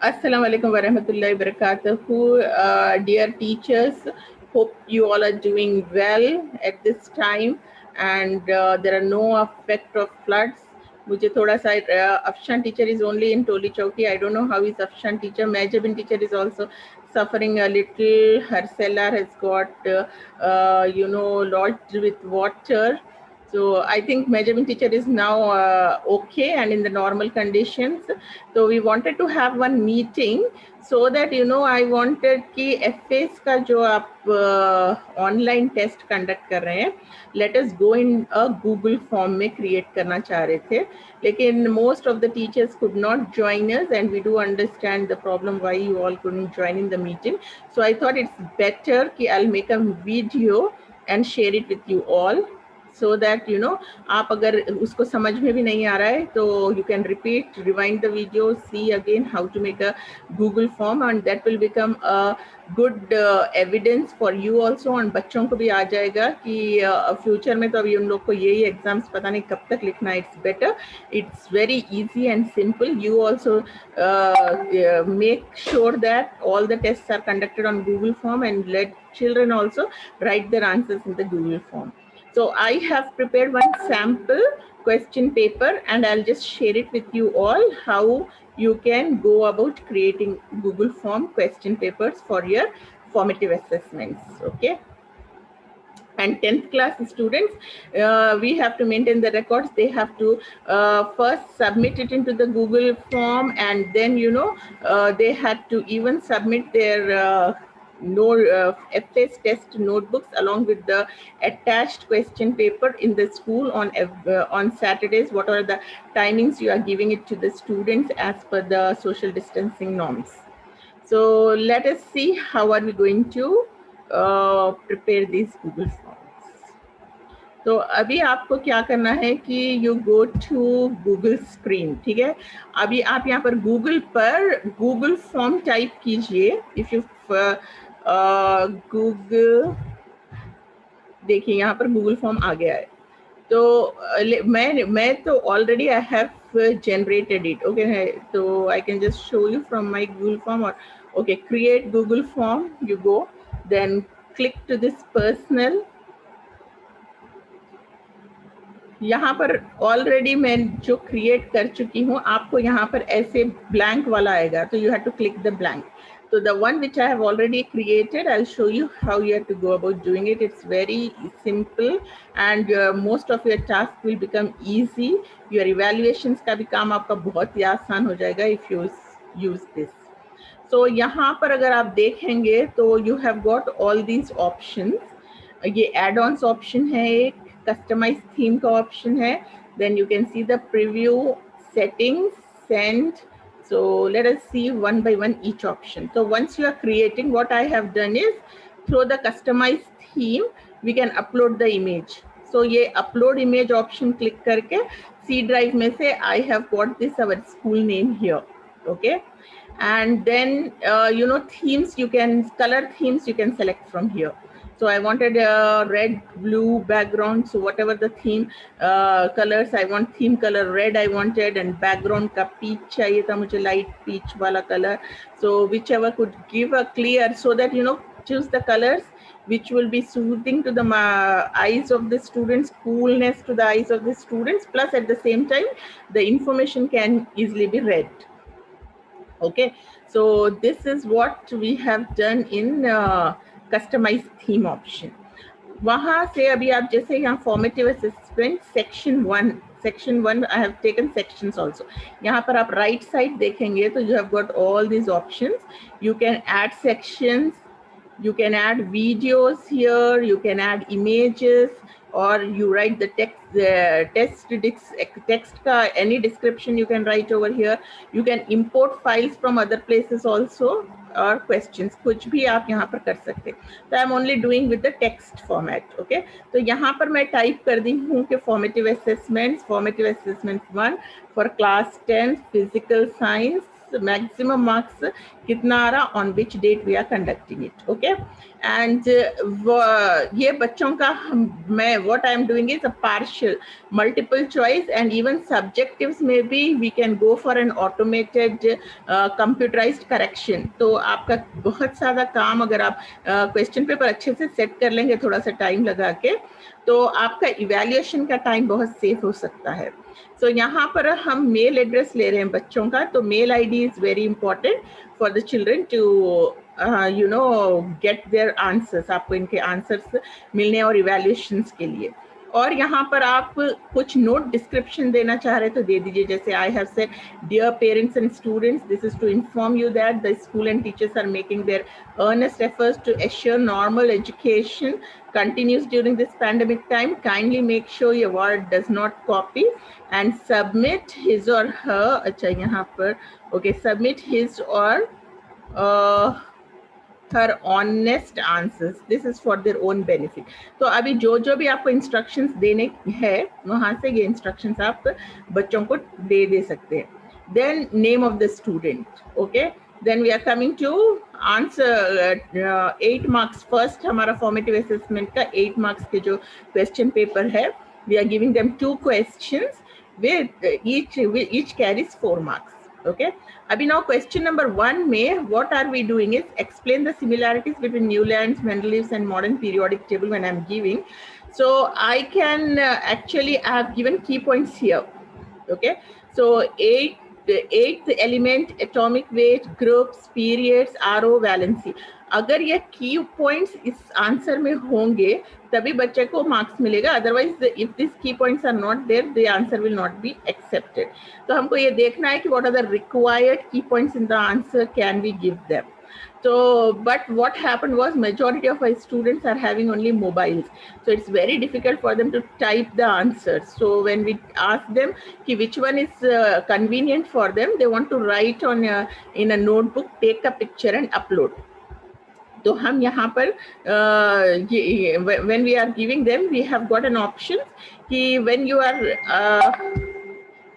Assalamu alaikum wa rahmatullahi wa barakatuhu. Dear teachers, hope you all are doing well at this time and there are no effect of floods. मुझे थोड़ा सा Afshan teacher is only in Toli Chowki. I don't know how is Afshan teacher. Majabin teacher is also suffering a little. Her cellar has got lodged with water. So I think measurement teacher is now okay and in the normal conditions. So we wanted to have one meeting so that I wanted कि FAs का जो आप online test conduct कर रहे हैं, let us go in a Google form में create करना चाह रहे थे. लेकिन most of the teachers could not join us and we do understand the problem why you all couldn't join in the meeting. So I thought it's better कि I'll make a video and share it with you all. So that आप अगर उसको समझ में भी नहीं आ रहा है तो you can repeat, rewind the video, see again how to make a Google form and that will become a good evidence for you also. और बच्चों को भी आ जाएगा कि फ्यूचर में तो अभी उन लोग को यही एग्जाम्स पता नहीं कब तक लिखना है. It's better, it's very easy and simple. You also make sure that all the tests are conducted on Google form and let children also write their answers in the Google form. So I have prepared one sample question paper and I'll just share it with you all how you can go about creating Google form question papers for your formative assessments. Okay. And 10th class students, we have to maintain the records. They have to first submit it into the Google form and then they had to even submit their FA's test notebooks along with the attached question paper in the school on Saturdays. What are the timings you are giving it to the students as per the social distancing norms? So let us see how are we going to prepare these Google forms. तो अभी आपको क्या करना है कि you go to Google screen. ठीक है, अभी आप यहाँ पर गूगल पर गूगल फॉर्म टाइप कीजिए. इफ यू गूगल देखिए यहाँ पर गूगल फॉर्म आ गया है. तो मैं तो already I have generated it. Okay, तो I can just show you from my Google form. और okay, create Google form, you go, then click to this personal. यहाँ पर ऑलरेडी मैं जो क्रिएट कर चुकी हूँ, आपको यहाँ पर ऐसे ब्लैंक वाला आएगा, तो you have to click the blank. So the one which I have already created, I'll show you how you have to go about doing it. It's very simple and most of your tasks will become easy. Your evaluations का भी काम आपका बहुत ही आसान हो जाएगा if you use this. So यहाँ पर अगर आप देखेंगे तो you have got all these options. ये add-ons option है, एक customize theme का option है. Then you can see the preview, settings, send. So let us see one by one each option. So once you are creating, what I have done is through the customize theme, we can upload the image. So ये upload image option click करके C drive में से I have got this our school name here. Okay. And then, themes, color themes you can select from here. So I wanted a red, blue background. So whatever the theme colors, I want theme color red I wanted, and background ka peach chahiye tha mujhe, light peach wala color. So whichever could give a clear, so that, choose the colors which will be soothing to the eyes of the students, coolness to the eyes of the students, plus at the same time, the information can easily be read. Okay, so this is what we have done in customize theme option. वहाँ से अभी आप जैसे यहाँ formative assessment section 1 I have taken sections also. यहाँ पर आप right side देखेंगे तो you have got all these options. You can add sections, you can add videos here, you can add images, or you write the text ka any description you can write over here. You can import files from other places also, or questions, कुछ भी आप यहाँ पर कर सकते. So I am only doing with the text format. Okay, तो यहाँ पर मैं टाइप कर दी हूँ कि formative assessment 1 for class 10 physical science maximum marks कितना आ रहा, on which date we are conducting it. Okay, and ये बच्चों का मैं what I am doing is a partial multiple choice and even subjectives में भी we can go for an automated computerized correction. तो आपका बहुत सारा काम अगर आप क्वेश्चन पेपर अच्छे से सेट कर लेंगे थोड़ा सा टाइम लगा के, तो आपका इवैल्यूएशन का टाइम बहुत सेफ हो सकता है. सो यहाँ पर हम मेल एड्रेस ले रहे हैं बच्चों का, तो mail ID is very important for the children to you know get their answers. आपको इनके आंसर्स मिलने और इवैल्यूएशंस के लिए. और यहाँ पर आप कुछ नोट डिस्क्रिप्शन देना चाह रहे तो दे दीजिए. जैसे I have said, dear parents and students, this is to inform you that the school and teachers are making their earnest efforts to assure normal education continues during this pandemic time. Kindly make sure your ward does not copy and submit his or her, अच्छा यहाँ पर okay, submit his or her honest answers. This is for their own benefit. तो अभी जो भी आपको instructions देने हैं वहाँ से ये instructions आप बच्चों को दे सकते हैं. Then name of the student. Okay. Then we are coming to answer 8 marks. First हमारा formative assessment का 8 marks के जो question paper है, we are giving them 2 questions with each carries 4 marks. Okay. Abhi now question number 1 में what are we doing is explain the similarities between Newlands, Mendeleev's and modern periodic table when I'm giving. So I can actually I have given key points here. Okay. So the 8th element, atomic weight, groups, periods, RO, valency. अगर ये की points इस answer में होंगे तभी बच्चे को marks मिलेगा. Otherwise if this key points are not there, the answer will not be accepted. तो हमको ये देखना है कि what are the required key points in the answer, can we give them. So, but what happened was majority of our students are having only mobiles. So it's very difficult for them to type the answers. So when we ask them ki which one is convenient for them, they want to write on in a notebook, take a picture and upload. तो हम यहाँ पर when we are giving them, we have got an option कि when you are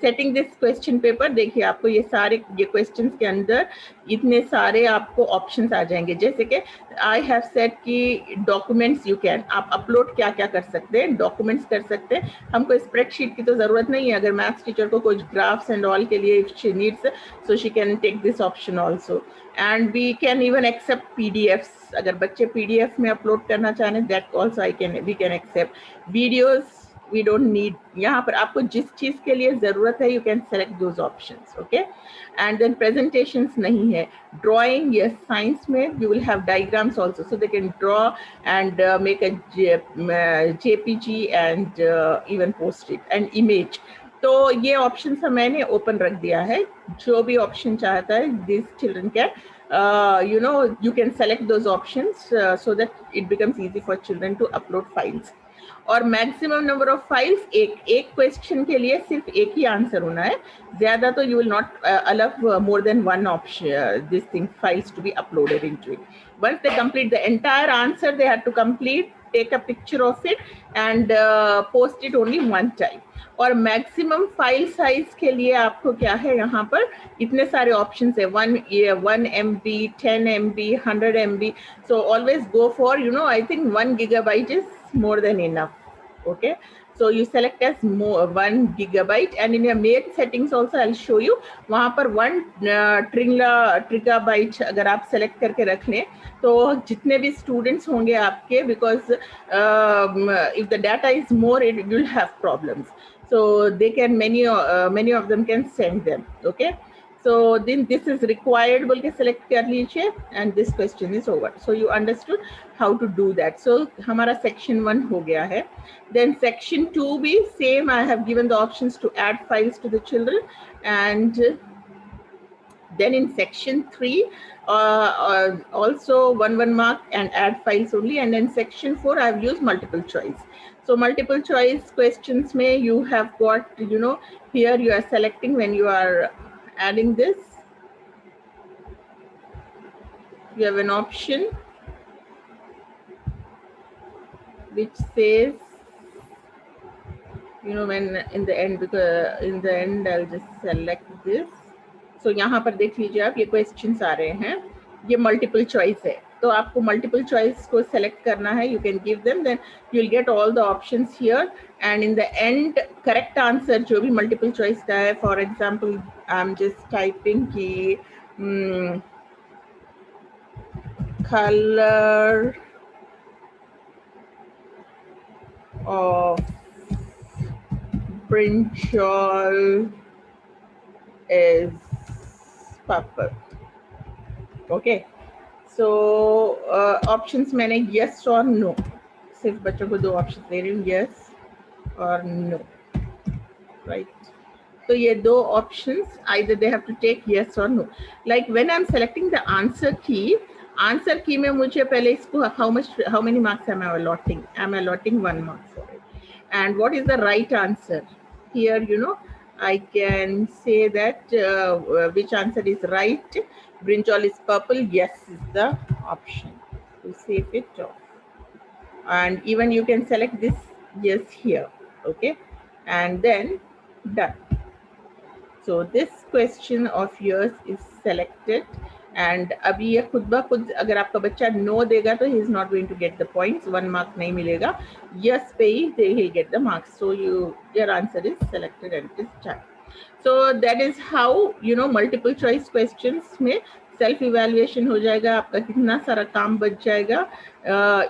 setting this question paper, देखिए आपको ये सारे ये क्वेश्चंस के अंदर इतने सारे आपको ऑप्शंस आ जाएंगे. जैसे कि आई हैव सेड कि डॉक्यूमेंट्स यू कैन, आप अपलोड क्या क्या कर सकते हैं, डॉक्यूमेंट्स कर सकते हैं. हमको स्प्रेडशीट की तो ज़रूरत नहीं है. अगर मैथ्स टीचर को कुछ ग्राफ्स एंड ऑल के लिए if she needs, so she can take this option also. And we can even accept PDFs. अगर बच्चे पीडीएफ में अपलोड करना चाहें, that also we can accept. Videos we don't need. यहाँ पर आपको जिस चीज के लिए जरूरत है, you can select those options. Okay. And then presentations नहीं है. Drawing, yes, science में you will have diagrams also, so they can draw and make a JPG and even post it and image. तो ये options मैंने open रख दिया है. जो भी option चाहता है, these children can you know, you can select those options so that it becomes easy for children to upload files. और मैक्सिमम नंबर ऑफ फाइल्स, एक क्वेश्चन के लिए सिर्फ एक ही आंसर होना है. ज्यादा तो you will not allow more than one option this thing files to be uploaded into it. Once they complete the entire answer, they have to complete, take a picture of it and post it only one time. और maximum file size के लिए आपको क्या है, यहाँ पर इतने सारे ऑप्शंस है. 1 MB, 10 MB, 100 MB. So always go for, you know, I think 1 gigabyte is more than enough. Okay, so you select as 1 gigabyte and in your main settings also I'll show you. वहाँ पर 1 gigabyte अगर आप select करके रख लें तो जितने भी students होंगे आपके, because if the data is more, it will have problems. So they can many of them can send them. Okay. So then this is required बोल के select कर लीजिए and this question is over. So you understood how to do that. So हमारा section 1 हो गया है. Then section 2 भी same. I have given the options to add files to the children, and then in section 3 also 1 mark and add files only. And then section 4 I have used multiple choice. So multiple choice questions may you have got, you know, here you are selecting when you are adding this, you have an option which says, you know, when in the end, because in the end I'll just select this. सो यहाँ पर देख लीजिए आप, ये questions आ रहे हैं, ये multiple choice है, तो आपको मल्टीपल चॉइस को सेलेक्ट करना है. You can give them, then you will get all the options here, and in the end correct answer जो भी मल्टीपल चॉइस का है, for example I am just typing की color of brinjal is purple. Okay, so options मैंने yes और no, सिर्फ बच्चों को 2 ऑप्शन दे रही हूँ, yes और no, right? So ये 2 options, either they have to take yes or no. Like when I'm selecting the answer key में मुझे पहले इसको how many marks am I allotting? I'm allotting 1 mark for it. And what is the right answer? Here, you know, I can say that which answer is right. Brinjal is purple. Yes is the option to save it off. And even you can select this yes here. Okay, and then done. So this question of yours is selected, and अभी ये खुद ब खुद अगर आपका बच्चा no देगा तो he is not going to get the points, 1 mark नहीं मिलेगा. Yes पे ही he'll get the marks. So your answer is selected and it is done. So that is how, you know, multiple choice questions में self evaluation हो जाएगा, आपका कितना सारा काम बच जाएगा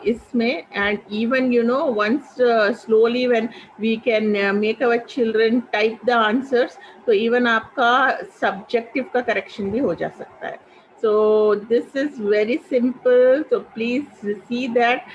इसमें. And even you know once slowly when we can make our children type the answers, तो इवन आपका सब्जेक्टिव का करेक्शन भी हो जा सकता है. So this is very simple. So please see that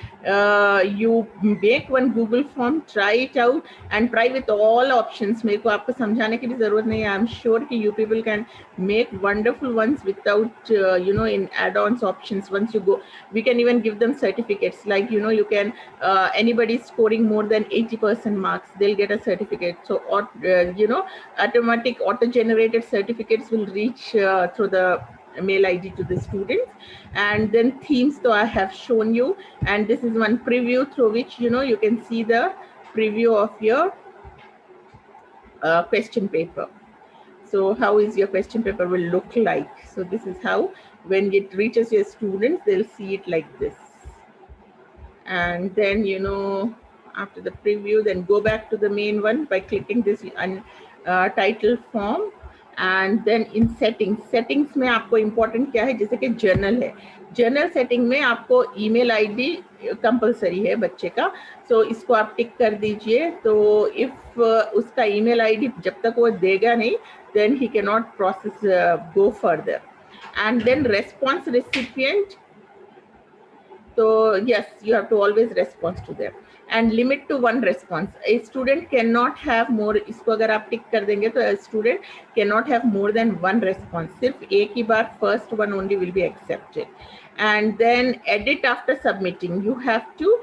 you make one Google form, try it out and try with all options. मेरे को आपको समझाने की भी जरूरत नहीं है. I'm sure कि you people can make wonderful ones without you know, in add-ons options. Once you go, we can even give them certificates. Like, you know, you can anybody scoring more than 80% marks, they'll get a certificate. So or you know, automatic auto-generated certificates will reach through the mail ID to the students. And then themes, so I have shown you, and this is one preview through which, you know, you can see the preview of your question paper. So how is your question paper will look like? So this is how, when it reaches your students, they'll see it like this. And then, you know, after the preview, then go back to the main one by clicking this title form. And then in settings में आपको important क्या है, जैसे कि journal है, journal setting में आपको email ID compulsory है बच्चे का. सो इसको आप टिक कर दीजिए. तो इफ उसका ईमेल आईडी जब तक वो देगा नहीं, then he can not process go further. And then response recipient, तो yes, you have to always respond to them. And limit to 1 response. A student cannot have more. इसको अगर आप टिक कर देंगे तो a student cannot have more than 1 response. सिर्फ एक ही बार first one only will be accepted. And then edit after submitting. You have to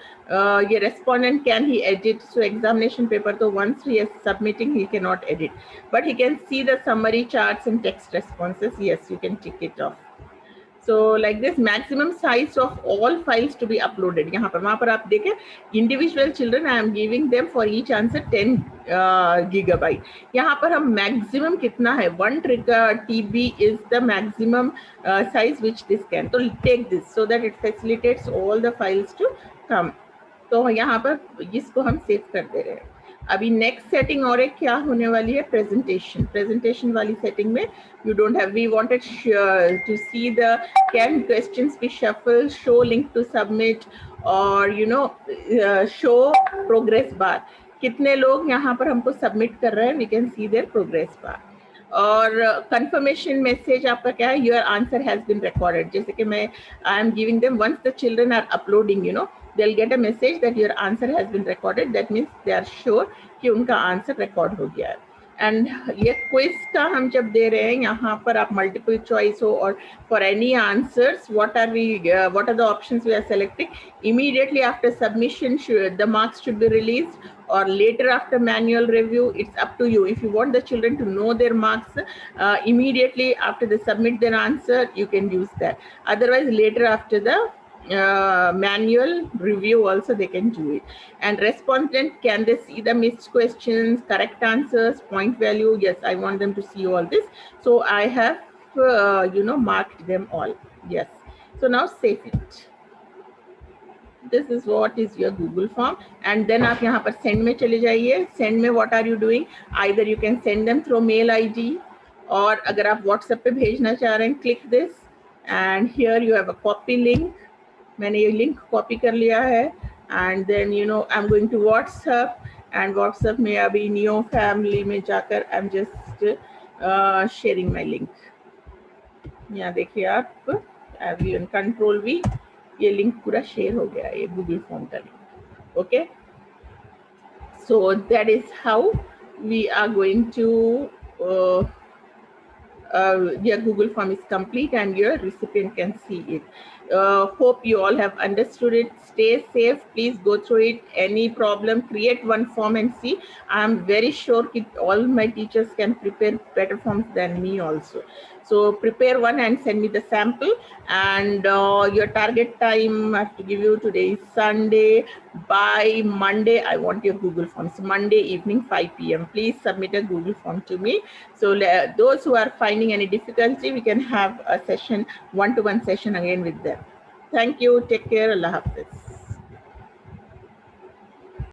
your respondent, can he edit? So examination paper, so once he is submitting, he cannot edit, but he can see the summary charts and text responses. Yes, you can tick it off. So like this, maximum size of all files to be uploaded. यहाँ पर वहाँ पर आप देखें, individual children I am giving them for each answer 10 gigabyte. यहाँ पर हम maximum कितना है, 1 TB is the maximum size which this can. तो take this so that it facilitates all the files to come. तो यहाँ पर इसको हम सेव कर दे रहे हैं. अभी नेक्स्ट सेटिंग और एक क्या होने वाली है, प्रेजेंटेशन वाली सेटिंग में you don't have, we wanted to see the can questions be shuffled, show link to submit, or you know show progress bar. कितने लोग यहाँ पर हमको सबमिट कर रहे हैं, we can see their progress bar. और कंफर्मेशन मैसेज आपका क्या है, your answer has been recorded. जैसे कि मैं I am giving them once the children are uploading, you know, they'll get a message that your answer has been recorded. That means they are sure कि उनका answer record हो गया है. And ये quiz का हम जब दे रहे हैं, यहाँ पर आप मल्टीपल चॉइस हो और for any answers, what are the options we are selecting? Immediately after submission, the marks should be released, or later after manual review. It's up to you. If you want the children to know their marks immediately after they submit their answer, you can use that. Otherwise, later after the manual review also they can do it. And respondent, can they see the missed questions, correct answers, point value? Yes, I want them to see all this. So I have marked them all. Yes. So now save it. This is what is your Google form. And then आप यहाँ पर send में चले जाइए. Send में what are you doing? Either you can send them through mail ID, और अगर आप WhatsApp पे भेजना चाह रहे हैं, click this and here you have a copy link. मैंने ये link copy कर लिया है, and then I'm going to WhatsApp, and WhatsApp में अभी Neo family में जाकर I'm just sharing my link. यहाँ देखिए आप अभी कंट्रोल V, ये लिंक पूरा शेयर हो गया, ये गूगल फॉर्म का link. Okay, so that is how we are going to your Google form is complete and your recipient can see it. Hope you all have understood it. Stay safe. Please go through it. Any problem, create one form and see. I am very sure that all my teachers can prepare better forms than me also. So prepare one and send me the sample. And your target time I have to give you. Today is Sunday. By Monday, I want your Google forms. Monday evening 5 p.m. Please submit a Google form to me. So those who are finding any difficulty, we can have a session, one-to-one session again with them. Thank you. Take care. Allah Hafiz.